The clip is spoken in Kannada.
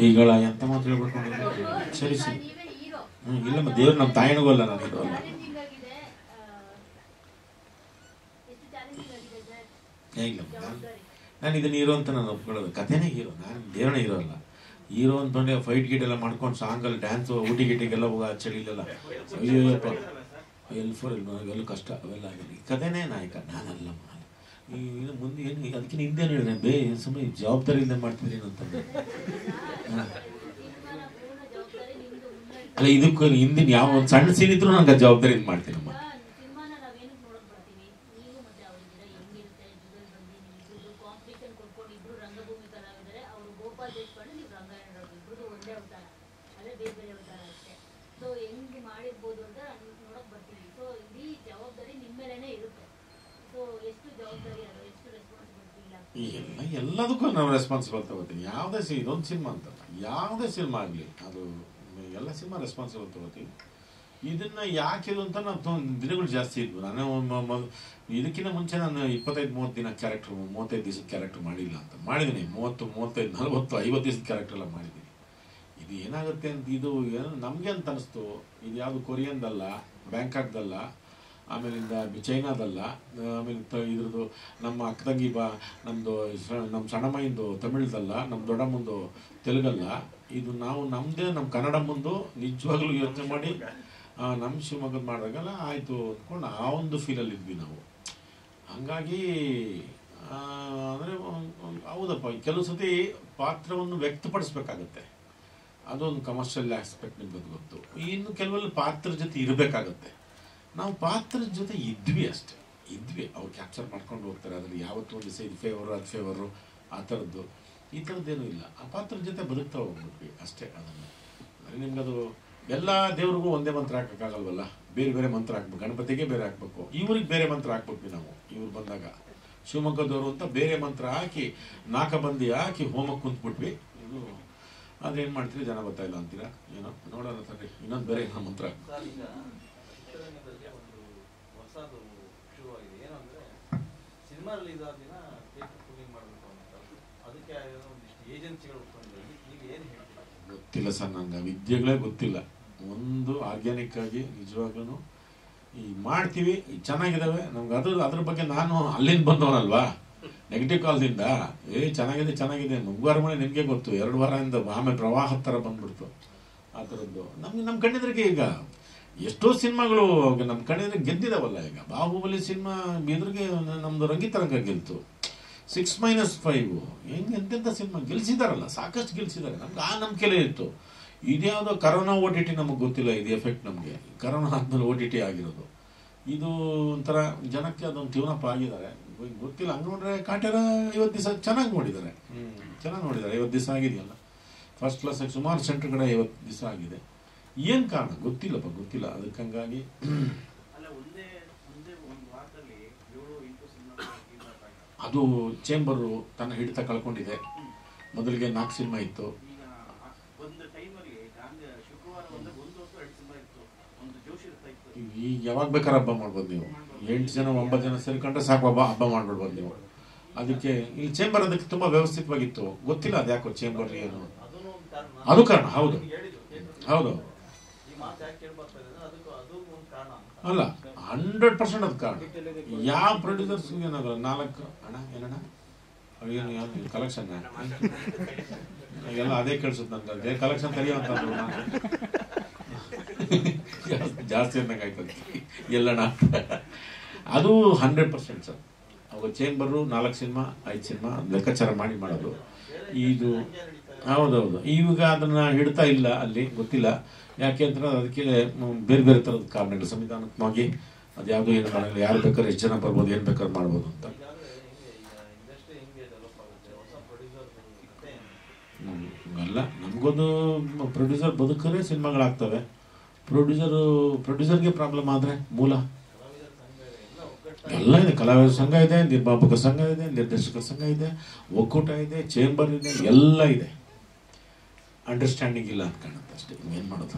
ಈಗಳ ಎಂತ ಮಾತು ಹೇಳ್ಬಿಟ್ಟು ಸರಿ ಸರಿ ಇಲ್ಲಮ್ಮ ದೇವ್ರು ನಮ್ಮ ತಾಯಿನಗೂ ಅಲ್ಲ ನಾನು ಇದು ಅಲ್ಲ ಇಲ್ಲಮ್ಮ ನಾನು ಇದನ್ನ ಹೀರೋ ಅಂತ ನಾನು ಒಪ್ಕೊಳ್ಳೋದು ಕಥೆನೇ ಹೀರೋ ನಾನು ದೇವರೇ ಹೀರೋ ಅಲ್ಲ ಹೀರೋ ಅಂತಂದ್ರೆ ಫೈಟ್ ಗೀಟ್ ಎಲ್ಲ ಮಾಡ್ಕೊಂಡು ಸಾಂಗಲ್ಲಿ ಡ್ಯಾನ್ಸು ಊಟಿ ಗಿಟಿಗೆಲ್ಲ ಹೋಗ ಚಳಿಲೆಲ್ಲ ಅಯ್ಯೋಪ್ಪ ಎಲ್ಲ ಕಷ್ಟ ಅವೆಲ್ಲ ಆಗಿದೆ ಕಥೆನೇ ನಾಯಕ ನಾನಲ್ಲ ಇನ್ನು ಮುಂದೆ ಏನು ಅದಕ್ಕಿಂತ ಹಿಂದೇನು ಹೇಳಿದ್ರೆ ಸುಮ್ಮನೆ ಜವಾಬ್ದಾರಿ ಇಲ್ಲದೆ ಮಾಡ್ತಿದ್ದೀನಿ ಅಂತಂದ್ರೆ ಅಲ್ಲ ಇದಕ್ಕೂ ಹಿಂದಿನ ಯಾವ ಒಂದು ಸಣ್ಣ ಸೀನ್ ಇದ್ರು ನಂಗೆ ಜವಾಬ್ದಾರಿ ಮಾಡ್ತೀನಮ್ಮ ಎಲ್ಲದಕ್ಕೂ ನಾವು ರೆಸ್ಪಾನ್ಸಿಬಲ್ ತಗೋತೀನಿ ಯಾವುದೇ ಇದೊಂದು ಸಿನಿಮಾ ಅಂತಲ್ಲ ಯಾವುದೇ ಸಿನಿಮಾ ಆಗಲಿ ಅದು ಎಲ್ಲ ಸಿನಿಮಾ ರೆಸ್ಪಾನ್ಸಿಬಲ್ ತಗೋತೀವಿ ಇದನ್ನ ಯಾಕಿದು ಅಂತ ನಾವು ದಿನಗಳು ಜಾಸ್ತಿ ಇದ್ವು ನಾನು ಇದಕ್ಕಿಂತ ಮುಂಚೆ ನಾನು 25-30 ದಿನ ಕ್ಯಾರೆಕ್ಟರ್ 35 ದಿವಸದ ಕ್ಯಾರೆಕ್ಟರ್ ಮಾಡಿಲ್ಲ ಅಂತ ಮಾಡಿದ್ದೀನಿ 30, 35, 40, 50 ದಿವಸದ ಕ್ಯಾರೆಕ್ಟರ್ ಎಲ್ಲ ಮಾಡಿದ್ದೀನಿ ಇದು ಏನಾಗುತ್ತೆ ಅಂತ ಇದು ನಮಗೆ ಅಂತ ಅನಿಸ್ತು ಇದು ಯಾವುದು ಕೊರಿಯನ್ದಲ್ಲ ಬ್ಯಾಂಕಾಕ್ದಲ್ಲ ಆಮೇಲಿಂದ ಚೈನಾದಲ್ಲ ಆಮೇಲೆ ಇದ್ರದ್ದು ನಮ್ಮ ಅಕ್ಕದಂಗಿ ನಮ್ಮದು ನಮ್ಮ ಸಣ್ಣಮ್ಮಂದು ತಮಿಳ್ದಲ್ಲ ನಮ್ಮ ದೊಡ್ಡಮ್ಮಂದು ತೆಲುಗಲ್ಲ ಇದು ನಾವು ನಮ್ಮದೇ ನಮ್ಮ ಕನ್ನಡ ಮುಂದು ನಿಜವಾಗ್ಲೂ ಯೋಚನೆ ಮಾಡಿ ನಮ್ಮ ಶಿವಮೊಗ್ಗದ ಮಾಡಿದಾಗಲ್ಲ ಆಯಿತು ಅಂದ್ಕೊಂಡು ಆ ಒಂದು ಫೀಲಲ್ಲಿ ಇದ್ವಿ ನಾವು ಹಂಗಾಗಿ ಅಂದರೆ ಹೌದಪ್ಪ ಕೆಲವು ಸತಿ ಪಾತ್ರವನ್ನು ವ್ಯಕ್ತಪಡಿಸ್ಬೇಕಾಗತ್ತೆ ಅದೊಂದು ಕಮರ್ಷಿಯಲ್ ಆಸ್ಪೆಕ್ಟ್ ನಿಮ್ಗೆ ಗೊತ್ತು ಇನ್ನು ಕೆಲವಲ್ಲಿ ಪಾತ್ರ ಜೊತೆ ಇರಬೇಕಾಗತ್ತೆ ನಾವು ಪಾತ್ರದ ಜೊತೆ ಇದ್ವಿ ಅಷ್ಟೇ ಅವ್ರು ಕ್ಯಾಪ್ಚರ್ ಮಾಡ್ಕೊಂಡು ಹೋಗ್ತಾರೆ ಅದರಲ್ಲಿ ಯಾವತ್ತೂ ಒಂದು ದಿವಸ ಇದು ಫೇವರು ಅದು ಫೇವರು ಆ ಥರದ್ದು ಈ ಥರದ್ದೇನೂ ಇಲ್ಲ ಆ ಪಾತ್ರದ ಜೊತೆ ಬದುಕ್ತಾ ಹೋಗ್ಬಿಟ್ವಿ ಅಷ್ಟೇ ಅದನ್ನು ನಿಮ್ಗದು ಎಲ್ಲ ದೇವ್ರಿಗೂ ಒಂದೇ ಮಂತ್ರ ಹಾಕೋಕ್ಕಾಗಲ್ವಲ್ಲ ಬೇರೆ ಬೇರೆ ಮಂತ್ರ ಹಾಕ್ಬೇಕು ಗಣಪತಿಗೆ ಬೇರೆ ಹಾಕ್ಬೇಕು ಇವ್ರಿಗೆ ಬೇರೆ ಮಂತ್ರ ಹಾಕ್ಬಿಟ್ವಿ ನಾವು ಇವ್ರು ಬಂದಾಗ ಶಿವಮೊಗ್ಗದವರು ಅಂತ ಬೇರೆ ಮಂತ್ರ ಹಾಕಿ ನಾಕಬಂದಿ ಹಾಕಿ ಹೋಮಕ್ಕೆ ಕುಂತ್ಬಿಟ್ವಿ ಇದು ಅದೇನು ಮಾಡ್ತೀರಿ ಜನ ಗೊತ್ತಾಯಿಲ್ಲ ಅಂತೀರಾ ಏನೋ ನೋಡೋಣ ಸರಿ ಇನ್ನೊಂದು ಬೇರೆ ಏನೋ ಮಂತ್ರ ಗೊತ್ತಿಲ್ಲ ಸರ್ ನಂಗೆ ವಿದ್ಯೆಗಳೇ ಗೊತ್ತಿಲ್ಲ ಒಂದು ಆರ್ಗ್ಯಾನಿಕ್ ಆಗಿ ನಿಜವಾಗ್ಲೂ ಈ ಮಾಡ್ತೀವಿ ಚೆನ್ನಾಗಿದ್ದಾವೆ ನಮ್ಗೆ ಅದ್ರ ಬಗ್ಗೆ ನಾನು ಅಲ್ಲಿಂದ ಬಂದವನಲ್ವಾ ನೆಗೆಟಿವ್ ಕಾಲ್ದಿಂದ ಚೆನ್ನಾಗಿದೆ ಮುಂಗಾರು ಮಳೆ ನಿಮಗೆ ಗೊತ್ತು 2 ವಾರದಿಂದ ಆಮೇಲೆ ಪ್ರವಾಹದ ಥರ ಬಂದ್ಬಿಡ್ತು ಆ ಥರದ್ದು ನಮ್ಮ ಕಣ್ಣಿದ್ರಿಗೆ ಈಗ ಎಷ್ಟೋ ಸಿನಿಮಾಗಳು ನಮ್ಮ ಕಣ್ಣಿದ್ರೆ ಗೆದ್ದಿದಾವಲ್ಲ ಈಗ ಬಾಹುಬಲಿ ಸಿನಿಮಾ ಎದುರಿಗೆ ನಮ್ದು ರಂಗಿತರಂಗ ಗೆಲ್ತು 6-5 ಎಂತೆಂಥ ಸಿನಿಮಾ ಗೆಲ್ಸಿದಾರಲ್ಲ ಸಾಕಷ್ಟು ಗೆಲ್ಸಿದ್ದಾರೆ ನಮ್ಗೆ ಆ ನಂಬಿಕೆಲೇ ಇತ್ತು ಇದ್ಯಾವುದೋ ಕರೋನಾ OTT ನಮಗೆ ಗೊತ್ತಿಲ್ಲ ಇದು ಎಫೆಕ್ಟ್ ನಮಗೆ ಕರೋನಾ ಆದ್ಮೇಲೆ OTT ಆಗಿರೋದು ಇದು ಒಂಥರ ಜನಕ್ಕೆ ಅದೊಂದು ಟ್ಯೂನಪ್ ಆಗಿದ್ದಾರೆ ಗೊತ್ತಿಲ್ಲ ಹಂಗೆ ನೋಡ್ರೆ ಕಾಟೇರ 50 ದಿವಸ ಚೆನ್ನಾಗಿ ನೋಡಿದ್ದಾರೆ 50 ದಿವಸ ಆಗಿದೆಯಲ್ಲ ಫಸ್ಟ್ ಕ್ಲಾಸ್ ಆಗಿ ಸುಮಾರು ಸೆಂಟರ್ ಕಡೆ 50 ದಿವಸ ಆಗಿದೆ ಏನು ಕಾರಣ ಗೊತ್ತಿಲ್ಲ ಅದಕ್ಕೆ ಹಂಗಾಗಿ ಅದು ಚೇಂಬರು ತನ್ನ ಹಿಡಿತ ಕಳ್ಕೊಂಡಿದೆ ಮೊದಲಿಗೆ 4 ಸಿನಿಮಾ ಇತ್ತು ಈಗ ಯಾವಾಗ ಬೇಕಾದ್ರೆ ಹಬ್ಬ ಮಾಡ್ಬೋದು ನೀವು 8 ಜನ 9 ಜನ ಸೇರ್ಕೊಂಡ್ರೆ ಸಾಕು ಹಬ್ಬ ಮಾಡ್ಬಿಡ್ಬೋದು ನೀವು ಅದಕ್ಕೆ ಈ ಚೇಂಬರ್ ಅದಕ್ಕೆ ತುಂಬಾ ವ್ಯವಸ್ಥಿತವಾಗಿತ್ತು ಗೊತ್ತಿಲ್ಲ ಅದ್ಯಾಕೋ ಚೇಂಬರ್ ಏನು ಅದು ಕಾರಣ ಹೌದು ಅಲ್ಲ 100% ಅದು ಕಾರಣ ಯಾವ ಪ್ರೊಡ್ಯೂಸರ್ಸ್ ಏನಾಗಲ್ಲ 4 ಅಣ್ಣ ಏನಣ್ಣ ಏನು ಕಲೆಕ್ಷನ್ ಎಲ್ಲ ಅದೇ ಕೇಳಿಸುತ್ತೆ ನನ್ಗೆ ಕಲೆಕ್ಷನ್ ತೆರೆಯುವಂತಂದ್ರು ಜಾಸ್ತಿ ಅನ್ನಂಗಾಯ್ತದೆ ಎಲ್ಲಣ್ಣ ಅದು 100% ಸರ್ ಅವಾಗ ಚೇಂಬರು 4 ಸಿನಿಮಾ 5 ಸಿನಿಮಾ ಲೆಕ್ಕಾಚಾರ ಮಾಡೋದು ಇದು ಹೌದೌದು ಈಗ ಅದನ್ನ ಹಿಡ್ತಾ ಇಲ್ಲ ಅಲ್ಲಿ ಗೊತ್ತಿಲ್ಲ ಯಾಕೆ ಅಂತ ಅದಕ್ಕೆ ಬೇರೆ ಬೇರೆ ಥರದ ಕಾರಣಗಳು ಸಂವಿಧಾನಾತ್ಮಕವಾಗಿ ಅದು ಯಾವುದೋ ಏನು ಮಾಡಲ್ಲ ಯಾರು ಬೇಕಾದ್ರೆ ಎಷ್ಟು ಜನ ಬರ್ಬೋದು ಏನು ಬೇಕಾದ್ರೆ ಮಾಡ್ಬೋದು ಅಂತ ಅಲ್ಲ ನಮಗೊಂದು ಪ್ರೊಡ್ಯೂಸರ್ ಬದುಕರೆ ಸಿನಿಮಾಗಳಾಗ್ತವೆ ಪ್ರೊಡ್ಯೂಸರ್ಗೆ ಪ್ರಾಬ್ಲಮ್ ಆದರೆ ಮೂಲ ಎಲ್ಲ ಇದೆ ಕಲಾವಿದರ ಸಂಘ ಇದೆ ನಿರ್ಮಾಪಕ ಸಂಘ ಇದೆ ನಿರ್ದೇಶಕರ ಸಂಘ ಇದೆ ಒಕ್ಕೂಟ ಇದೆ ಚೇಂಬರ್ ಇದೆ ಎಲ್ಲ ಇದೆ ಅಂಡರ್ಸ್ಟ್ಯಾಂಡಿಂಗ್ ಇಲ್ಲ ಅಂತ ಕಾಣುತ್ತೆ ಅಷ್ಟೇ ಏನು ಮಾಡೋದು.